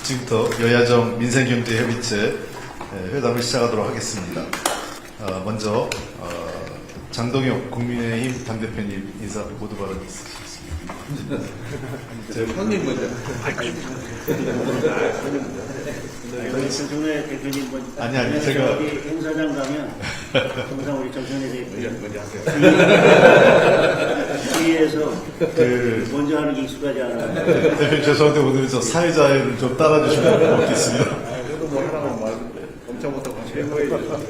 지금부터 여야정 민생경제협의체 회담을 시작하도록 하겠습니다. 먼저 장동혁 국민의힘 당대표님 인사 모두 발언 있으시겠습니다. 형님 먼저. 정청래 대표님 먼저. 아니 제가 어디 행사장 가면 항상 우리 정청래 대표님 먼저 하세요. 뒤에서 먼저 하는 게 익숙하지 않아요. 대표님 죄송한데 오늘 저 사회자를 좀 따라주시면 고맙겠습니다. 저도 뭐 하라고 말 엄청부터 최고예요.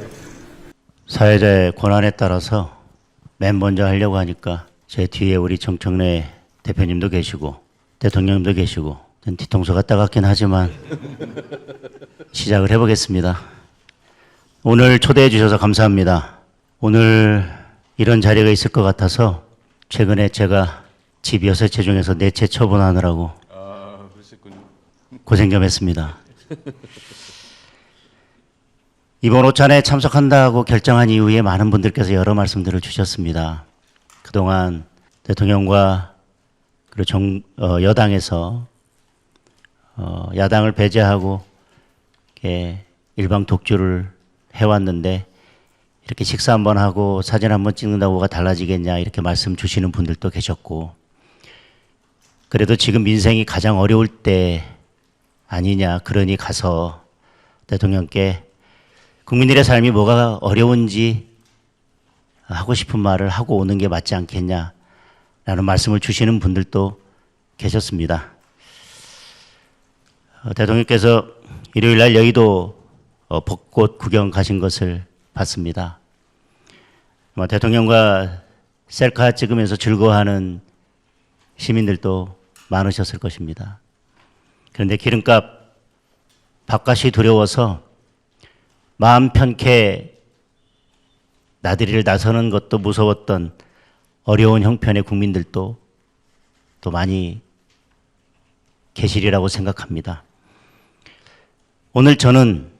사회자의 권한에 따라서 맨 먼저 하려고 하니까 제 뒤에 우리 정청래 대표님도 계시고 대통령도 계시고 뒤통수가 따갑긴 하지만 시작을 해보겠습니다. 오늘 초대해 주셔서 감사합니다. 오늘 이런 자리가 있을 것 같아서 최근에 제가 집 6채 중에서 4채 처분하느라고 고생 좀 했습니다. 이번 오찬에 참석한다고 결정한 이후에 많은 분들께서 여러 말씀들을 주셨습니다. 그동안 대통령과 그리고 여당에서 야당을 배제하고 일방 독주를 해왔는데 이렇게 식사 한번 하고 사진 한번 찍는다고 뭐가 달라지겠냐 이렇게 말씀 주시는 분들도 계셨고, 그래도 지금 민생이 가장 어려울 때 아니냐, 그러니 가서 대통령께 국민들의 삶이 뭐가 어려운지 하고 싶은 말을 하고 오는 게 맞지 않겠냐라는 말씀을 주시는 분들도 계셨습니다. 대통령께서 일요일 날 여의도 벚꽃 구경 가신 것을 봤습니다. 대통령과 셀카 찍으면서 즐거워하는 시민들도 많으셨을 것입니다. 그런데 기름값 밥값이 두려워서 마음 편케 나들이를 나서는 것도 무서웠던 어려운 형편의 국민들도 또 많이 계시리라고 생각합니다. 오늘 저는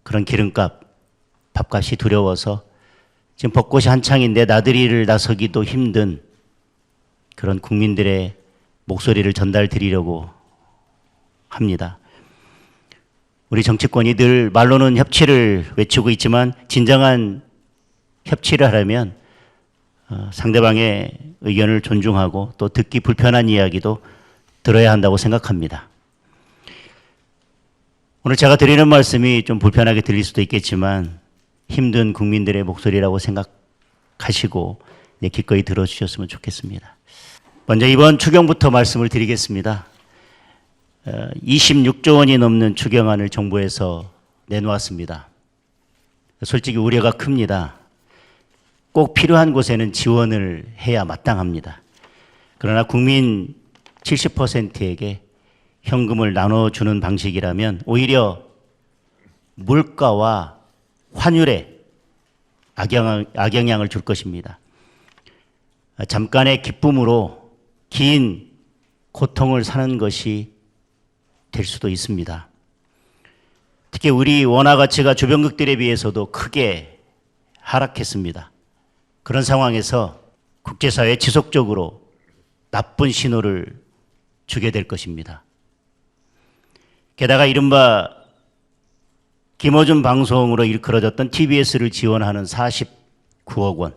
그런 기름값, 밥값이 두려워서 지금 벚꽃이 한창인데 나들이를 나서기도 힘든 그런 국민들의 목소리를 전달드리려고 합니다. 우리 정치권이 늘 말로는 협치를 외치고 있지만 진정한 협치를 하려면 상대방의 의견을 존중하고 또 듣기 불편한 이야기도 들어야 한다고 생각합니다. 오늘 제가 드리는 말씀이 좀 불편하게 들릴 수도 있겠지만 힘든 국민들의 목소리라고 생각하시고 기꺼이 들어주셨으면 좋겠습니다. 먼저 이번 추경부터 말씀을 드리겠습니다. 26조 원이 넘는 추경안을 정부에서 내놓았습니다. 솔직히 우려가 큽니다. 꼭 필요한 곳에는 지원을 해야 마땅합니다. 그러나 국민 70%에게 현금을 나눠주는 방식이라면 오히려 물가와 환율에 악영향을 줄 것입니다. 잠깐의 기쁨으로 긴 고통을 사는 것이 될 수도 있습니다. 특히 우리 원화 가치가 주변국들에 비해서도 크게 하락했습니다. 그런 상황에서 국제사회에 지속적으로 나쁜 신호를 주게 될 것입니다. 게다가 이른바 김어준 방송으로 일컬어졌던 TBS를 지원하는 49억 원,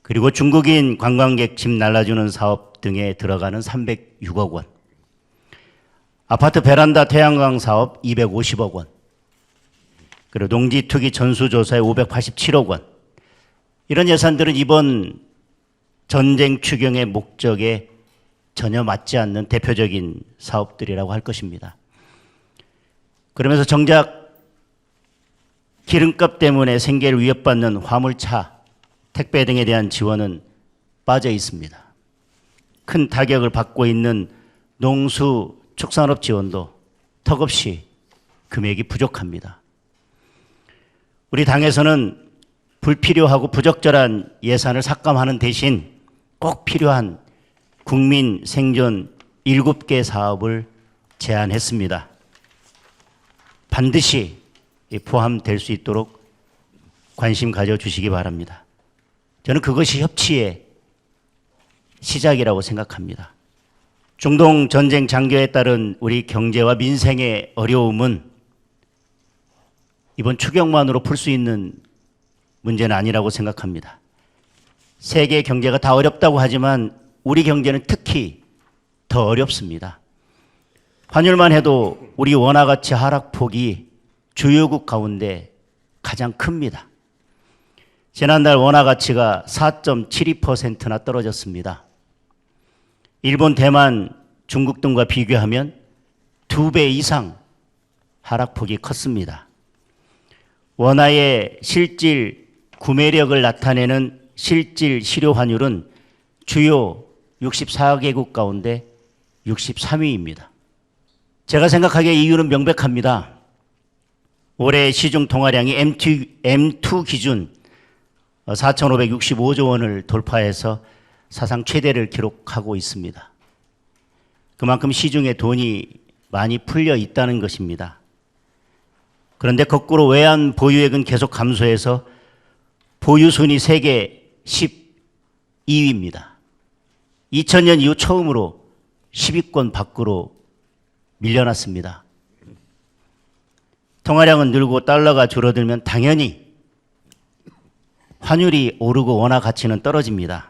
그리고 중국인 관광객 집 날라주는 사업 등에 들어가는 306억 원, 아파트 베란다 태양광 사업 250억 원, 그리고 농지 투기 전수조사에 587억 원, 이런 예산들은 이번 전쟁 추경의 목적에 전혀 맞지 않는 대표적인 사업들이라고 할 것입니다. 그러면서 정작 기름값 때문에 생계를 위협받는 화물차, 택배 등에 대한 지원은 빠져 있습니다. 큰 타격을 받고 있는 농수 축산업 지원도 턱없이 금액이 부족합니다. 우리 당에서는 불필요하고 부적절한 예산을 삭감하는 대신 꼭 필요한 국민 생존 7개 사업을 제안했습니다. 반드시 포함될 수 있도록 관심 가져주시기 바랍니다. 저는 그것이 협치의 시작이라고 생각합니다. 중동 전쟁 장교에 따른 우리 경제와 민생의 어려움은 이번 추경만으로 풀 수 있는 문제는 아니라고 생각합니다. 세계 경제가 다 어렵다고 하지만 우리 경제는 특히 더 어렵습니다. 환율만 해도 우리 원화 가치 하락폭이 주요국 가운데 가장 큽니다. 지난달 원화 가치가 4.72%나 떨어졌습니다. 일본, 대만, 중국 등과 비교하면 2배 이상 하락폭이 컸습니다. 원화의 실질 구매력을 나타내는 실질 실효 환율은 주요 64개국 가운데 63위입니다. 제가 생각하기에 이유는 명백합니다. 올해 시중 통화량이 M2 기준 4,565조 원을 돌파해서 사상 최대를 기록하고 있습니다. 그만큼 시중에 돈이 많이 풀려 있다는 것입니다. 그런데 거꾸로 외환 보유액은 계속 감소해서 보유 순위 세계 12위입니다. 2000년 이후 처음으로 10위권 밖으로 밀려났습니다. 통화량은 늘고 달러가 줄어들면 당연히 환율이 오르고 원화 가치는 떨어집니다.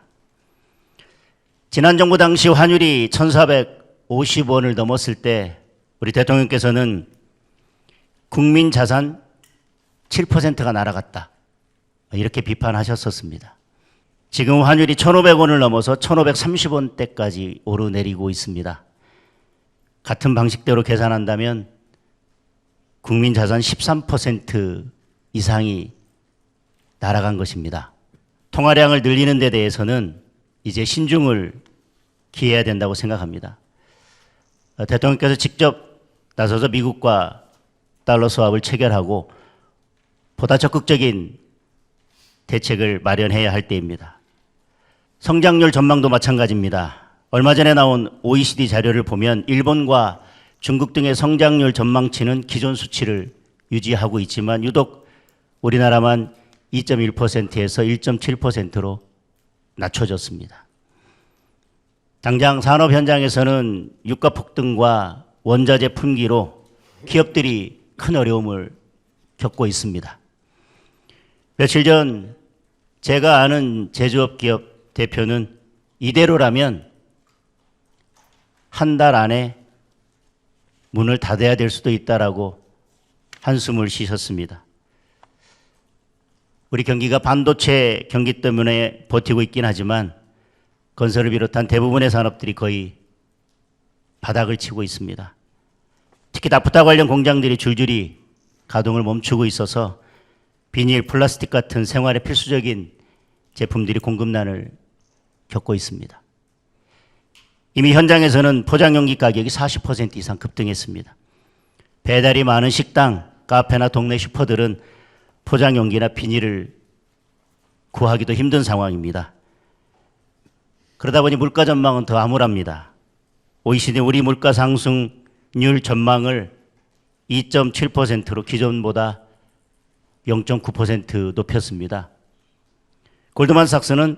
지난 정부 당시 환율이 1,450원을 넘었을 때 우리 대통령께서는 국민 자산 7%가 날아갔다, 이렇게 비판하셨었습니다. 지금 환율이 1,500원을 넘어서 1,530원대까지 오르내리고 있습니다. 같은 방식대로 계산한다면 국민 자산 13% 이상이 날아간 것입니다. 통화량을 늘리는 데 대해서는 이제 신중을 기해야 된다고 생각합니다. 대통령께서 직접 나서서 미국과 달러 스왑을 체결하고 보다 적극적인 대책을 마련해야 할 때입니다. 성장률 전망도 마찬가지입니다. 얼마 전에 나온 OECD 자료를 보면 일본과 중국 등의 성장률 전망치는 기존 수치를 유지하고 있지만 유독 우리나라만 2.1%에서 1.7%로 낮춰졌습니다. 당장 산업 현장에서는 유가 폭등과 원자재 품귀로 기업들이 큰 어려움을 겪고 있습니다. 며칠 전 제가 아는 제조업 기업 대표는 이대로라면 한 달 안에 문을 닫아야 될 수도 있다라고 한숨을 쉬셨습니다. 우리 경기가 반도체 경기 때문에 버티고 있긴 하지만 건설을 비롯한 대부분의 산업들이 거의 바닥을 치고 있습니다. 특히 나프타 관련 공장들이 줄줄이 가동을 멈추고 있어서 비닐, 플라스틱 같은 생활에 필수적인 제품들이 공급난을 겪고 있습니다. 이미 현장에서는 포장용기 가격이 40% 이상 급등했습니다. 배달이 많은 식당, 카페나 동네 슈퍼들은 포장용기나 비닐을 구하기도 힘든 상황입니다. 그러다 보니 물가 전망은 더 암울합니다. OECD 우리 물가 상승률 전망을 2.7%로 기존보다 0.9% 높였습니다. 골드만삭스는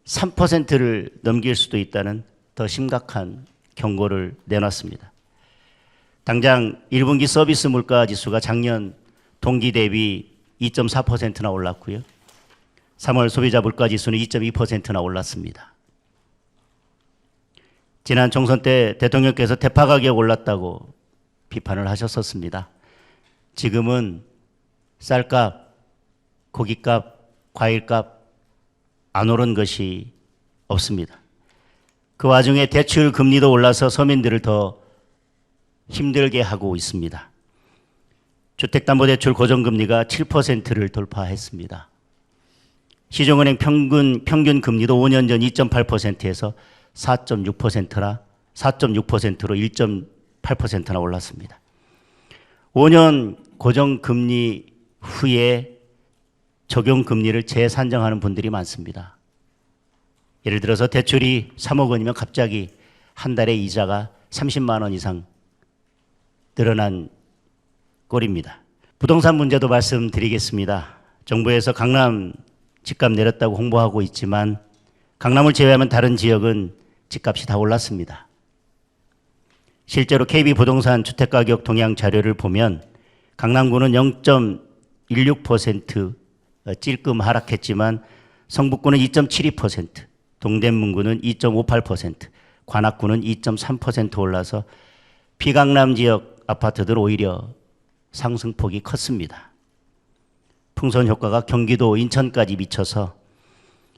3%를 넘길 수도 있다는 더 심각한 경고를 내놨습니다. 당장 1분기 서비스 물가 지수가 작년 동기 대비 2.4%나 올랐고요. 3월 소비자 물가 지수는 2.2%나 올랐습니다. 지난 총선 때 대통령께서 대파 가격 올랐다고 비판을 하셨었습니다. 지금은 쌀값, 고기값, 과일값 안 오른 것이 없습니다. 그 와중에 대출 금리도 올라서 서민들을 더 힘들게 하고 있습니다. 주택담보대출 고정금리가 7%를 돌파했습니다. 시중은행 평균 금리도 5년 전 2.8%에서 4.6%로 1.8%나 올랐습니다. 5년 고정금리 후에 적용금리를 재산정하는 분들이 많습니다. 예를 들어서 대출이 3억 원이면 갑자기 한 달에 이자가 30만 원 이상 늘어난 꼴입니다. 부동산 문제도 말씀드리겠습니다. 정부에서 강남 집값 내렸다고 홍보하고 있지만 강남을 제외하면 다른 지역은 집값이 다 올랐습니다. 실제로 KB 부동산 주택가격 동향 자료를 보면 강남구는 0.16% 찔끔 하락했지만 성북구는 2.72%, 동대문구는 2.58%, 관악구는 2.3% 올라서 비강남 지역 아파트들 오히려 상승폭이 컸습니다. 풍선 효과가 경기도, 인천까지 미쳐서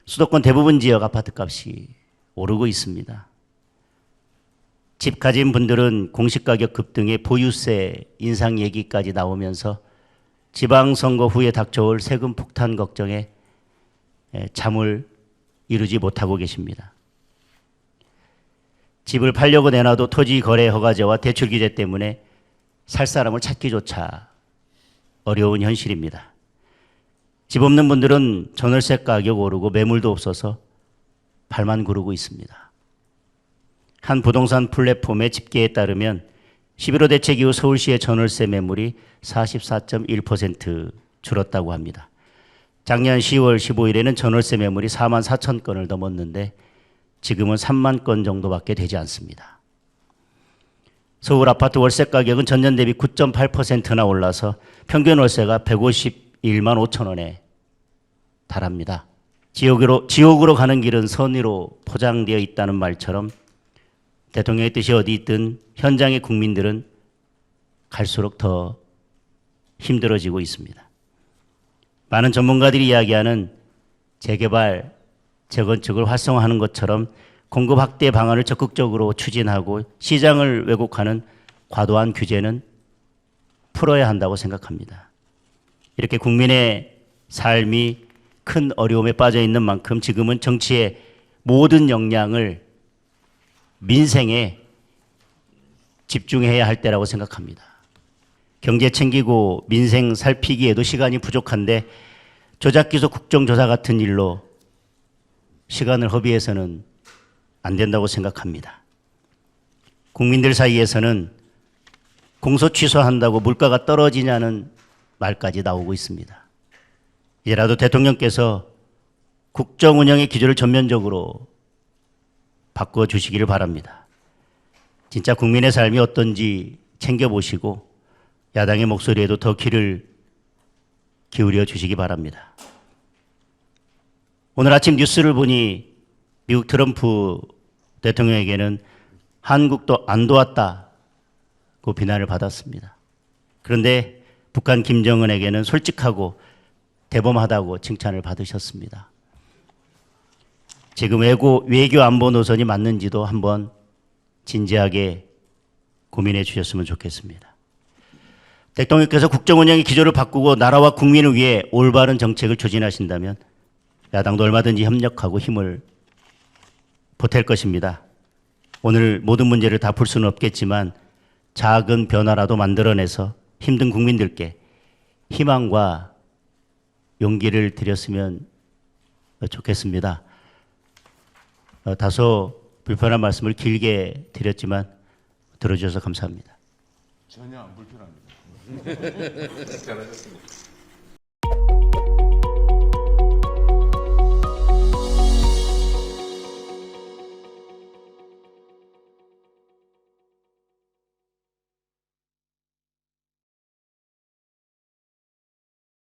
수도권 대부분 지역 아파트값이 오르고 있습니다. 집 가진 분들은 공시가격 급등에 보유세 인상 얘기까지 나오면서 지방선거 후에 닥쳐올 세금 폭탄 걱정에 잠을 이루지 못하고 계십니다. 집을 팔려고 내놔도 토지 거래 허가제와 대출 규제 때문에 살 사람을 찾기조차 어려운 현실입니다. 집 없는 분들은 전월세 가격 오르고 매물도 없어서 발만 구르고 있습니다. 한 부동산 플랫폼의 집계에 따르면 11호 대책 이후 서울시의 전월세 매물이 44.1% 줄었다고 합니다. 작년 10월 15일에는 전월세 매물이 4만 4천 건을 넘었는데 지금은 3만 건 정도밖에 되지 않습니다. 서울 아파트 월세 가격은 전년 대비 9.8%나 올라서 평균 월세가 151만 5천 원에 달합니다. 지옥으로 가는 길은 선의로 포장되어 있다는 말처럼 대통령의 뜻이 어디 있든 현장의 국민들은 갈수록 더 힘들어지고 있습니다. 많은 전문가들이 이야기하는 재개발, 재건축을 활성화하는 것처럼 공급 확대 방안을 적극적으로 추진하고 시장을 왜곡하는 과도한 규제는 풀어야 한다고 생각합니다. 이렇게 국민의 삶이 큰 어려움에 빠져 있는 만큼 지금은 정치의 모든 역량을 민생에 집중해야 할 때라고 생각합니다. 경제 챙기고 민생 살피기에도 시간이 부족한데 조작기소 국정조사 같은 일로 시간을 허비해서는 안 된다고 생각합니다. 국민들 사이에서는 공소 취소한다고 물가가 떨어지냐는 말까지 나오고 있습니다. 이제라도 대통령께서 국정 운영의 기조를 전면적으로 바꿔주시기를 바랍니다. 진짜 국민의 삶이 어떤지 챙겨보시고 야당의 목소리에도 더 귀를 기울여 주시기 바랍니다. 오늘 아침 뉴스를 보니 미국 트럼프 대통령에게는 한국도 안 도왔다고 비난을 받았습니다. 그런데 북한 김정은에게는 솔직하고 대범하다고 칭찬을 받으셨습니다. 지금 외교 안보 노선이 맞는지도 한번 진지하게 고민해 주셨으면 좋겠습니다. 대통령께서 국정 운영의 기조를 바꾸고 나라와 국민을 위해 올바른 정책을 추진하신다면 야당도 얼마든지 협력하고 힘을 보탤 것입니다. 오늘 모든 문제를 다 풀 수는 없겠지만 작은 변화라도 만들어내서 힘든 국민들께 희망과 용기를 드렸으면 좋겠습니다. 다소 불편한 말씀을 길게 드렸지만 들어주셔서 감사합니다. 전혀 안 불편합니다. 잘하셨습니다.